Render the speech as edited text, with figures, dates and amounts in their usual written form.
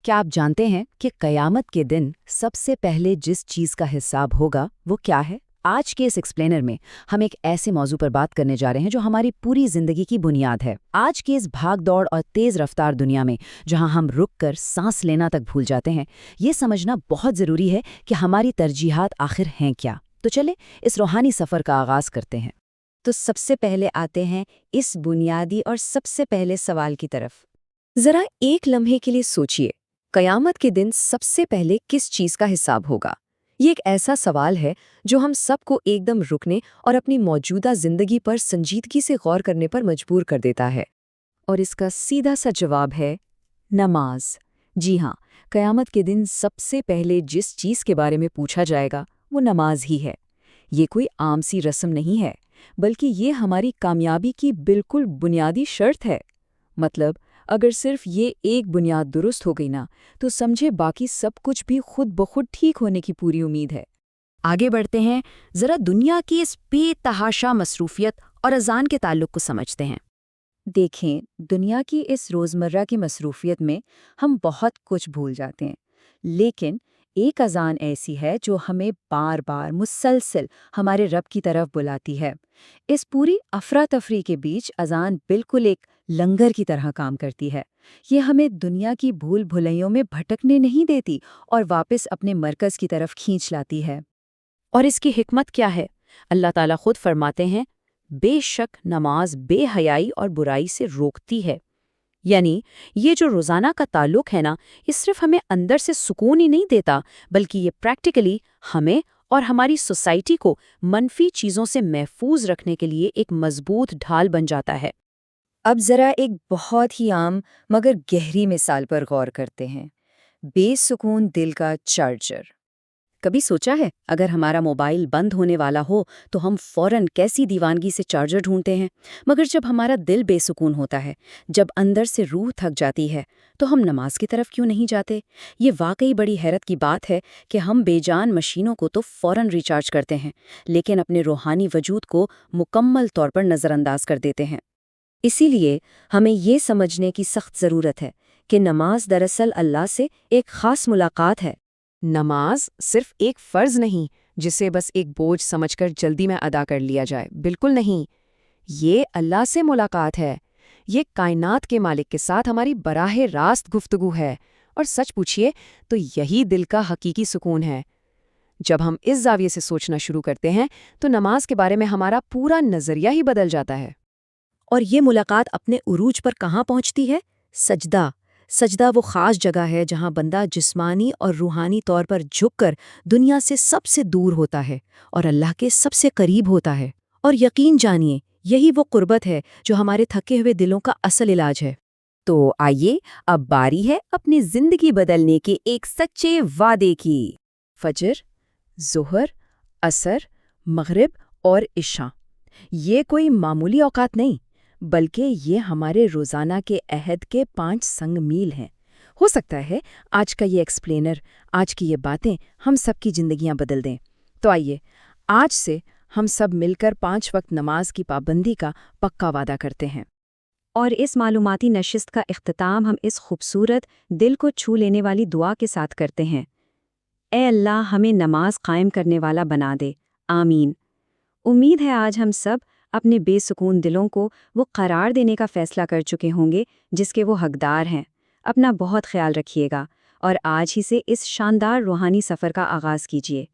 क्या आप जानते हैं कि क़यामत के दिन सबसे पहले जिस चीज़ का हिसाब होगा वो क्या है? आज के इस एक्सप्लेनर में हम एक ऐसे मौजू पर बात करने जा रहे हैं जो हमारी पूरी ज़िंदगी की बुनियाद है। आज की इस भाग-दौड़ और तेज़ रफ्तार दुनिया में जहां हम रुक कर सांस लेना तक भूल जाते हैं, ये समझना बहुत ज़रूरी है कि हमारी तरजीहात आखिर हैं क्या। तो चले इस रूहानी सफ़र का आगाज़ करते हैं। तो सबसे पहले आते हैं इस बुनियादी और सबसे पहले सवाल की तरफ। जरा एक लम्हे के लिए सोचिए, कयामत के दिन सबसे पहले किस चीज का हिसाब होगा? ये एक ऐसा सवाल है जो हम सबको एकदम रुकने और अपनी मौजूदा जिंदगी पर संजीदगी से गौर करने पर मजबूर कर देता है। और इसका सीधा सा जवाब है नमाज। जी हाँ, कयामत के दिन सबसे पहले जिस चीज के बारे में पूछा जाएगा वो नमाज ही है। ये कोई आम सी रस्म नहीं है, बल्कि ये हमारी कामयाबी की बिल्कुल बुनियादी शर्त है। मतलब अगर सिर्फ ये एक बुनियाद दुरुस्त हो गई ना, तो समझे बाकी सब कुछ भी खुद ब खुद ठीक होने की पूरी उम्मीद है। आगे बढ़ते हैं, ज़रा दुनिया की इस बेतहाशा मसरूफियत और अजान के ताल्लुक को समझते हैं। देखें, दुनिया की इस रोज़मर्रा की मसरूफियत में हम बहुत कुछ भूल जाते हैं, लेकिन एक अजान ऐसी है जो हमें बार बार मुसलसल हमारे रब की तरफ बुलाती है। इस पूरी अफरा तफरी के बीच अजान बिल्कुल एक लंगर की तरह काम करती है। ये हमें दुनिया की भूल भुलैयों में भटकने नहीं देती और वापस अपने मरकज़ की तरफ खींच लाती है। और इसकी हिकमत क्या है? अल्लाह ताला खुद फरमाते हैं, बेशक नमाज बेहयाई और बुराई से रोकती है। यानी ये जो रोज़ाना का ताल्लुक है ना, ये सिर्फ हमें अंदर से सुकून ही नहीं देता, बल्कि ये प्रैक्टिकली हमें और हमारी सोसाइटी को मनफी चीज़ों से महफूज रखने के लिए एक मजबूत ढाल बन जाता है। अब ज़रा एक बहुत ही आम मगर गहरी मिसाल पर गौर करते हैं। बेसुकून दिल का चार्जर। कभी सोचा है, अगर हमारा मोबाइल बंद होने वाला हो तो हम फौरन कैसी दीवानगी से चार्जर ढूंढते हैं, मगर जब हमारा दिल बेसुकून होता है, जब अंदर से रूह थक जाती है, तो हम नमाज की तरफ क्यों नहीं जाते? ये वाकई बड़ी हैरत की बात है कि हम बेजान मशीनों को तो फौरन रिचार्ज करते हैं, लेकिन अपने रूहानी वजूद को मुकम्मल तौर पर नज़रअंदाज कर देते हैं। इसीलिए हमें ये समझने की सख्त ज़रूरत है कि नमाज दरअसल अल्लाह से एक ख़ास मुलाकात है। नमाज सिर्फ एक फर्ज नहीं जिसे बस एक बोझ समझकर जल्दी में अदा कर लिया जाए, बिल्कुल नहीं। ये अल्लाह से मुलाकात है। ये कायनात के मालिक के साथ हमारी बराह रास्त गुफ्तगू है। और सच पूछिए तो यही दिल का हकीकी सुकून है। जब हम इस जाविये से सोचना शुरू करते हैं तो नमाज के बारे में हमारा पूरा नज़रिया ही बदल जाता है। और ये मुलाकात अपने उरूज पर कहाँ पहुँचती है? सजदा। सजदा वो ख़ास जगह है जहाँ बंदा जिस्मानी और रूहानी तौर पर झुककर दुनिया से सबसे दूर होता है और अल्लाह के सबसे करीब होता है। और यकीन जानिए, यही वो कुर्बत है जो हमारे थके हुए दिलों का असल इलाज है। तो आइए, अब बारी है अपनी ज़िंदगी बदलने के एक सच्चे वादे की। फजर, ज़ोहर, असर, मग़रिब और इशा, ये कोई मामूली औकात नहीं, बल्कि ये हमारे रोज़ाना के अहद के 5 संग मील हैं। हो सकता है आज का ये एक्सप्लेनर, आज की ये बातें हम सबकी ज़िंदगियां बदल दें। तो आइए, आज से हम सब मिलकर 5 वक्त नमाज की पाबंदी का पक्का वादा करते हैं। और इस मालूमाती नशिस्त का इख्तिताम हम इस खूबसूरत, दिल को छू लेने वाली दुआ के साथ करते हैं। ए अल्लाह, हमें नमाज कायम करने वाला बना दे। आमीन। उम्मीद है आज हम सब अपने बेसुकून दिलों को वो करार देने का फैसला कर चुके होंगे जिसके वो हकदार हैं। अपना बहुत ख्याल रखिएगा और आज ही से इस शानदार रूहानी सफ़र का आगाज़ कीजिए।